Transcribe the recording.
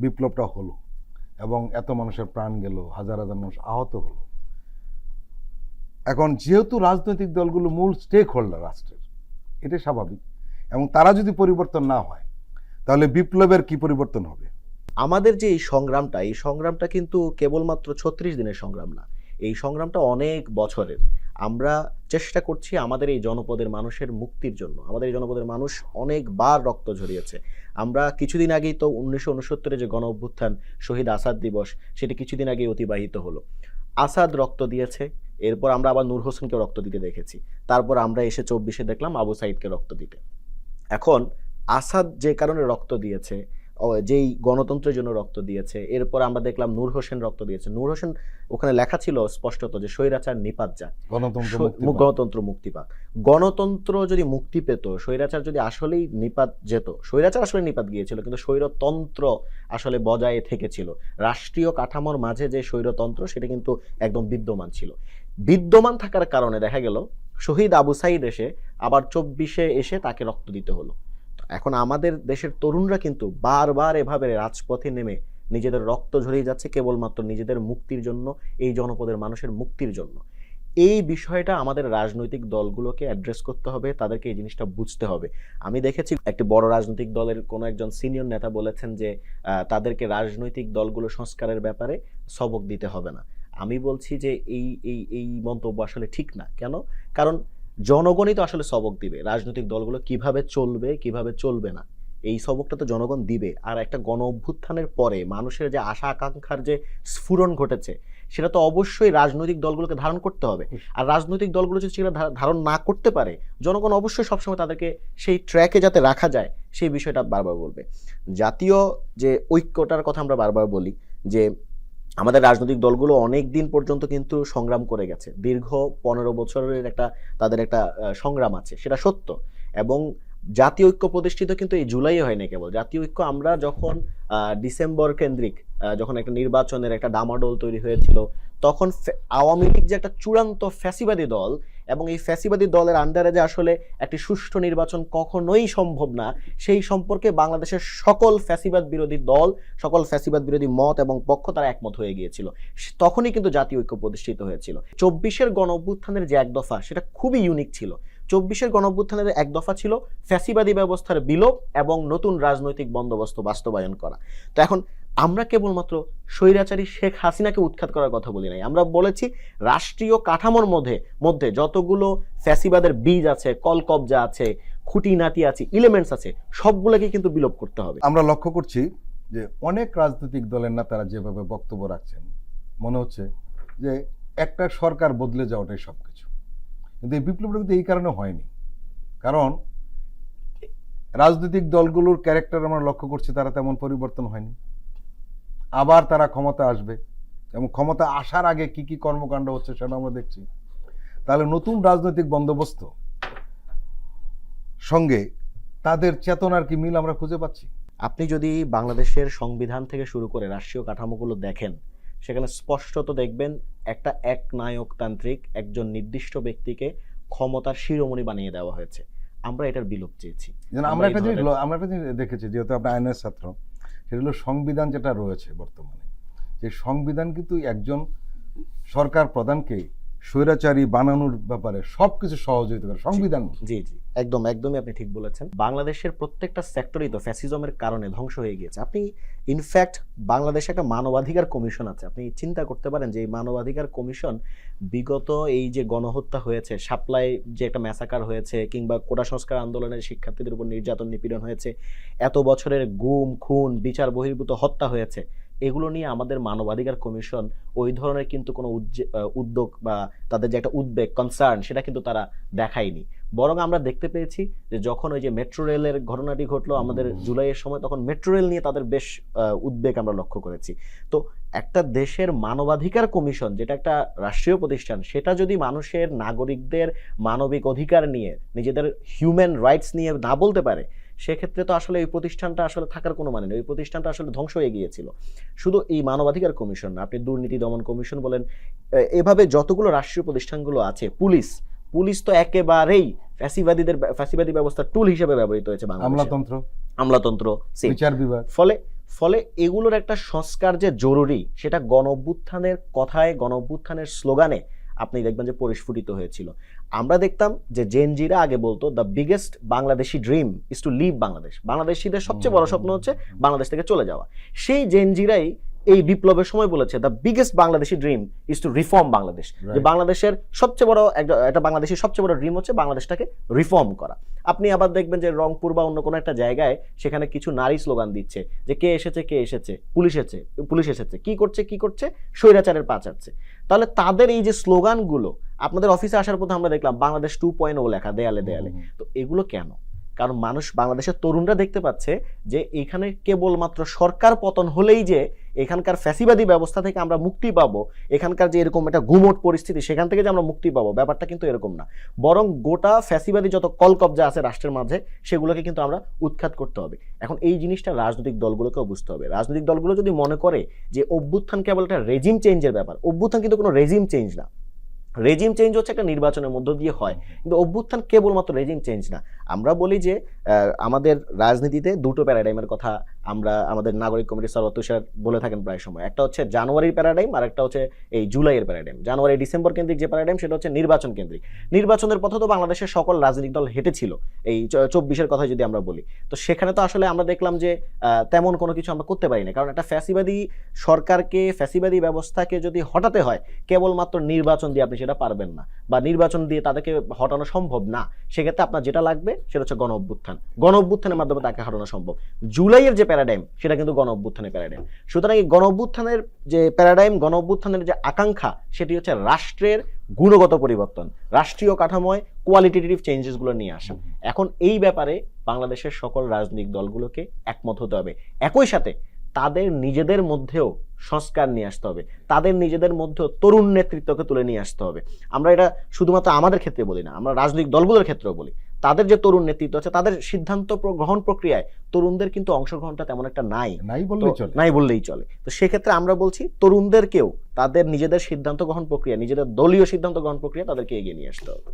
বিপ্লবটা হলো এবং এত মানুষের প্রাণ গেল, হাজার হাজার মানুষ আহত হলো। এখন যেহেতু রাজনৈতিক দলগুলো মূল স্টেক হোল্ডার রাষ্ট্রের, এটাই স্বাভাবিক, এবং তারা যদি পরিবর্তন না হয় তাহলে বিপ্লবের কি পরিবর্তন হবে? আমাদের যে এই সংগ্রামটা কিন্তু কেবলমাত্র 36 দিনের সংগ্রাম না, এই সংগ্রামটা অনেক বছরের। আমরা চেষ্টা করছি আমাদের এই জনপদের মানুষের মুক্তির জন্য। আমাদের এই জনপদের মানুষ অনেকবার রক্ত ঝরিয়েছে। আমরা কিছুদিন আগেই তো 1969 যে গণ অভ্যুত্থান, শহীদ আসাদ দিবস, সেটি কিছুদিন আগেই অতিবাহিত হলো। আসাদ রক্ত দিয়েছে, এরপর আমরা আবার নূর হোসেনকে রক্ত দিতে দেখেছি, তারপর আমরা এসে 24-এ দেখলাম আবু সাইদকে রক্ত দিতে। এখন আসাদ যে কারণে রক্ত দিয়েছে, যেই গণতন্ত্রের জন্য রক্ত দিয়েছে, এরপর আমরা দেখলাম নূর হোসেন রক্ত দিয়েছে। নূর হোসেন, ওখানে লেখা ছিল স্পষ্টত যে স্বৈরাচার নিপাত যাক, গণতন্ত্র মুক্তি পাক। গণতন্ত্র যদি মুক্তি পেত, স্বৈরাচার যদি আসলেই নিপাত যেত, স্বৈরাচার আসলে নিপাত গিয়েছিল কিন্তু স্বৈরতন্ত্র আসলে বজায় থেকেছিল। রাষ্ট্রীয় কাঠামোর মাঝে যে স্বৈরতন্ত্র, সেটা কিন্তু একদম বিদ্যমান ছিল। বিদ্যমান থাকার কারণে দেখা গেল শহীদ আবু সাইদ এসে আবার 24-এ এসে তাকে রক্ত দিতে হলো। এখন আমাদের দেশের তরুণরা কিন্তু বারবার এভাবে রাজপথে নেমে নিজেদের রক্ত ঝরিয়ে যাচ্ছে কেবলমাত্র নিজেদের মুক্তির জন্য, এই জনপদের মানুষের মুক্তির জন্য। এই বিষয়টা আমাদের রাজনৈতিক দলগুলোকে অ্যাড্রেস করতে হবে, তাদেরকে এই জিনিসটা বুঝতে হবে। আমি দেখেছি একটি বড় রাজনৈতিক দলের কোনো একজন সিনিয়র নেতা বলেছেন যে তাদেরকে রাজনৈতিক দলগুলো সংস্কারের ব্যাপারে সবক দিতে হবে না। আমি বলছি যে এই এই এই মন্তব্য আসলে ঠিক না। কেন? কারণ জনগণই তো আসলে সবক দিবে রাজনৈতিক দলগুলো কিভাবে চলবে, কিভাবে চলবে না, এই সবকটা তো জনগণ দিবে। আর একটা গণ অভ্যুত্থানের পরে মানুষের যে আশা আকাঙ্ক্ষার যে স্ফুরণ ঘটেছে, সেটা তো অবশ্যই রাজনৈতিক দলগুলোকে ধারণ করতে হবে। আর রাজনৈতিক দলগুলো যদি সেটা ধারণ না করতে পারে, জনগণ অবশ্যই সবসময় তাদেরকে সেই ট্র্যাকে যাতে রাখা যায় সেই বিষয়টা বারবার বলবে। জাতীয় যে ঐক্যটার কথা আমরা বারবার বলি, যে আমাদের রাজনৈতিক দলগুলো অনেক দিন পর্যন্ত কিন্তু সংগ্রাম করে গেছে, দীর্ঘ 15 বছরের তাদের একটা সংগ্রাম আছে, সেটা সত্য। এবং জাতীয় ঐক্য প্রতিষ্ঠিত কিন্তু এই জুলাইয়ে হয়নি কেবল। জাতীয় ঐক্য আমরা যখন ডিসেম্বর কেন্দ্রিক যখন একটা নির্বাচনের একটা ডামাডোল তৈরি হয়েছিল, তখন আওয়ামী লীগ যে একটা চূড়ান্ত ফ্যাসিবাদী দল, এবং এই ফ্যাসিবাদী দলের আন্ডারে যে আসলে একটি সুষ্ঠু নির্বাচন কখনোই সম্ভব না, সেই সম্পর্কে বাংলাদেশের সকল ফ্যাসিবাদ বিরোধী দল, সকল ফ্যাসিবাদ বিরোধী মত এবং পক্ষ তারা একমত হয়ে গিয়েছিল। তখনই কিন্তু জাতীয় ঐক্য প্রতিষ্ঠিত হয়েছিল। 24-এর গণ অভ্যুত্থানের যে এক দফা, সেটা খুবই ইউনিক ছিল। 24-এর গণ অভ্যুত্থানের এক দফা ছিল ফ্যাসিবাদী ব্যবস্থার বিলোপ এবং নতুন রাজনৈতিক বন্দোবস্ত বাস্তবায়ন করা। তো এখন আমরা কেবলমাত্র স্বৈরাচারী শেখ হাসিনাকে উৎখাত করার কথা বলি নাই, আমরা বলেছি রাষ্ট্রীয় কাঠামোর মধ্যে যতগুলো ফ্যাসিবাদের বীজ আছে, কলকবজা আছে, খুঁটিনাটি আছে, এলিমেন্টস আছে, সবগুলোকে কিন্তু বিলোপ করতে হবে। আমরা লক্ষ্য করছি যে অনেক রাজনৈতিক দলের নেতারা যেভাবে বক্তব্য রাখছেন, মনে হচ্ছে যে একটা সরকার বদলে যাওয়াটাই সবকিছু। কিন্তু এই বিপ্লবটা কিন্তু এই কারণে হয়নি, কারণ রাজনৈতিক দলগুলোর ক্যারেক্টার আমরা লক্ষ্য করছি তারা তেমন পরিবর্তন হয়নি। আবার তারা ক্ষমতা আসবে, এবং ক্ষমতা আসার আগে কি কি কর্মকাণ্ড হচ্ছে সেটা আমরা দেখছি। তাহলে নতুন রাজনৈতিক বন্দোবস্ত সঙ্গে তাদের চেতনার কি মিল আমরা খুঁজে পাচ্ছি? আপনি যদি বাংলাদেশের সংবিধান থেকে শুরু করে রাষ্ট্রীয় কাঠামোগুলো দেখেন, সেখানে স্পষ্টত দেখবেন একটা একনায়কতান্ত্রিক একজন নির্দিষ্ট ব্যক্তিকে ক্ষমতার শিরোমণি বানিয়ে দেওয়া হয়েছে। আমরা এটার বিলোপ চেয়েছি। আমরা একটা জিনিস দেখেছি, যেহেতু আপনি আইনের ছাত্র, সেটা হলো সংবিধান যেটা রয়েছে বর্তমানে, যে সংবিধান কিন্তু একজন সরকার প্রধানকে স্বৈরাচারী বানানোর ব্যাপারে সবকিছু সহযোগিতা করে সংবিধান। জি জি, একদমই আপনি ঠিক বলেছেন। বাংলাদেশের প্রত্যেকটা সেক্টরই তো ফ্যাসিজমের কারণে ধ্বংস হয়ে গিয়েছে। আপনি ইনফ্যাক্ট বাংলাদেশে একটা মানবাধিকার কমিশন আছে, আপনি চিন্তা করতে পারেন যে এই মানবাধিকার কমিশন বিগত এই যে গণহত্যা হয়েছে, সাপ্লাই যে একটা ম্যাসাকার হয়েছে, কিংবা কোটা সংস্কার আন্দোলনের শিক্ষার্থীদের উপর নির্যাতন নিপীড়ন হয়েছে, এত বছরের গুম খুন বিচার বহির্ভূত হত্যা হয়েছে, এগুলো নিয়ে আমাদের মানবাধিকার কমিশন ওই ধরনের কিন্তু কোনো উদ্যোগ বা তাদের যে একটা উদ্বেগ, কনসার্ন, সেটা কিন্তু তারা দেখায়নি। বরং আমরা দেখতে পেয়েছি যে যখন ওই যে মেট্রো রেলের ঘটনাটি ঘটলো আমাদের জুলাইয়ের সময়, তখন মেট্রো রেল নিয়ে তাদের বেশ উদ্বেগ আমরা লক্ষ্য করেছি। তো একটা দেশের মানবাধিকার কমিশন, যেটা একটা রাষ্ট্রীয় প্রতিষ্ঠান, সেটা যদি মানুষের নাগরিকদের মানবিক অধিকার নিয়ে, নিজেদের হিউম্যান রাইটস নিয়ে না বলতে পারে, সেক্ষেত্রে তো আসলে এই প্রতিষ্ঠানটা আসলে থাকার কোনো মানে নেই। ওই প্রতিষ্ঠানটা আসলে ধ্বংস হয়ে গিয়েছিল। শুধু এই মানবাধিকার কমিশন না, আপনি দুর্নীতি দমন কমিশন বলেন, এভাবে যতগুলো রাষ্ট্রীয় প্রতিষ্ঠানগুলো আছে, পুলিশ তো একেবারেই ফ্যাসিবাদী ব্যবস্থার টুল হিসেবে ব্যবহৃত হয়েছে। আমলাতন্ত্র, বিচার বিভাগ। ফলে এগুলোর একটা সংস্কার যে জরুরি সেটা গণ অভ্যুত্থানের কথায়, গণ অভ্যুত্থানের স্লোগানে আপনি দেখবেন যে পরিস্ফুটিত হয়েছিল। আমরা দেখতাম যে জেনজিরা আগে বলতো the biggest Bangladeshi dream is to leave Bangladesh, বাংলাদেশিদের সবচেয়ে বড় স্বপ্ন হচ্ছে বাংলাদেশ থেকে চলে যাওয়া। সেই জেনজিরাই এই বিপ্লবের সময় বলেছে the biggest Bangladeshi dream is two reform Bangladesh, যে বাংলাদেশের সবচেয়ে বড় একটা বাংলাদেশের সবচেয়ে বড় ড্রিম হচ্ছে বাংলাদেশটাকে রিফর্ম করা। আপনি আবার দেখবেন যে রংপুর বা অন্য কোনো একটা জায়গায় সেখানে কিছু নারী স্লোগান দিচ্ছে যে কে এসেছে, কে এসেছে, পুলিশ এসেছে, কি করছে, স্বৈরাচারের পা চাটছে। তাহলে তাদের এই যে স্লোগানগুলো আপনাদের অফিসে আসার পথে আমরা দেখলাম বাংলাদেশ 2.0 লেখা দেয়ালে দেয়ালে। তো এগুলো কেন? কারণ মানুষ, বাংলাদেশের তরুণরা দেখতে পাচ্ছে যে এখানে কেবলমাত্র সরকার পতন হলেই যে এখানকার ফ্যাসিবাদী ব্যবস্থা থেকে আমরা মুক্তি পাবো, এখানকার যে এরকম একটা গুমোট পরিস্থিতি সেখান থেকে যে আমরা মুক্তি পাবো, ব্যাপারটা কিন্তু এরকম না। বরং গোটা ফ্যাসিবাদী যত কলকবজা আছে রাষ্ট্রের মাঝে সেগুলোকে কিন্তু আমরা উৎখাত করতে হবে। এখন এই জিনিসটা রাজনৈতিক দলগুলোকেও বুঝতে হবে। রাজনৈতিক দলগুলো যদি মনে করে যে অভ্যুত্থান কেবল একটা রেজিম চেঞ্জের ব্যাপার, অভ্যুত্থান কিন্তু কোনো রেজিম চেঞ্জ না। রেজিম চেঞ্জ হচ্ছে একটা নির্বাচনের মধ্য দিয়ে হয়, কিন্তু অভ্যুত্থান কেবলমাত্র রেজিম চেঞ্জ না। আমরা বলি যে আমাদের রাজনীতিতে দুটো প্যারাডাইমের কথা আমরা আমাদের নাগরিক কমিটির সর্বত্র স্যার বলে থাকেন প্রায় সময়। একটা হচ্ছে জানুয়ারির প্যারাডাইম আর একটা হচ্ছে এই জুলাইয়ের প্যারাডাইম। জানুয়ারি ডিসেম্বর কেন্দ্রিক যে প্যারাডাইম সেটা হচ্ছে নির্বাচন কেন্দ্রিক। নির্বাচনের পথে তো বাংলাদেশের সকল রাজনৈতিক দল হেঁটেছিল, এই 24-এর কথা যদি আমরা বলি। তো সেখানে তো আসলে আমরা দেখলাম যে তেমন কোনো কিছু আমরা করতে পারি না, কারণ একটা ফ্যাসিবাদী সরকারকে, ফ্যাসিবাদী ব্যবস্থাকে যদি হটাতে হয় কেবলমাত্র নির্বাচন দিয়ে আপনি সেটা পারবেন না, বা নির্বাচন দিয়ে তাদেরকে হটানো সম্ভব না। সেক্ষেত্রে আপনার যেটা লাগবে সেটা হচ্ছে গণ অভ্যুত্থান। গণ অভ্যুত্থানের মাধ্যমে তাকে হারানো সম্ভব। জুলাইয়ের যে প্যারাডাইম সেটা কিন্তু গণ অভ্যুত্থানের প্যারাডাইম। সুতরাং এই গণ অভ্যুত্থানের যে প্যারাডাইম, গণ অভ্যুত্থানের যে আকাঙ্ক্ষা, সেটি হচ্ছে রাষ্ট্রের গুণগত পরিবর্তন, রাষ্ট্রীয় কাঠামোয় কোয়ালিটেটিভ চেঞ্জেসগুলো নিয়ে আসা। এখন এই ব্যাপারে বাংলাদেশের সকল রাজনৈতিক দলগুলোকে একমত হতে হবে। একই সাথে তাদের নিজেদের মধ্যেও সংস্কার নিয়ে আসতে হবে, তাদের নিজেদের মধ্যেও তরুণ নেতৃত্বকে তুলে নিয়ে আসতে হবে। আমরা এটা শুধুমাত্র আমাদের ক্ষেত্রে বলি না, আমরা রাজনৈতিক দলগুলোর ক্ষেত্রেও বলি। তাদের যে তরুণ নেতৃত্ব আছে, তাদের সিদ্ধান্ত গ্রহণ প্রক্রিয়ায় তরুণদের কিন্তু অংশগ্রহণটা তেমন একটা নাই বললেই চলে। তো সেক্ষেত্রে আমরা বলছি তরুণদেরকেও তাদের নিজেদের সিদ্ধান্ত গ্রহণ প্রক্রিয়া, নিজেদের দলীয় সিদ্ধান্ত গ্রহণ প্রক্রিয়া তাদেরকে এগিয়ে নিয়ে আসতে হবে।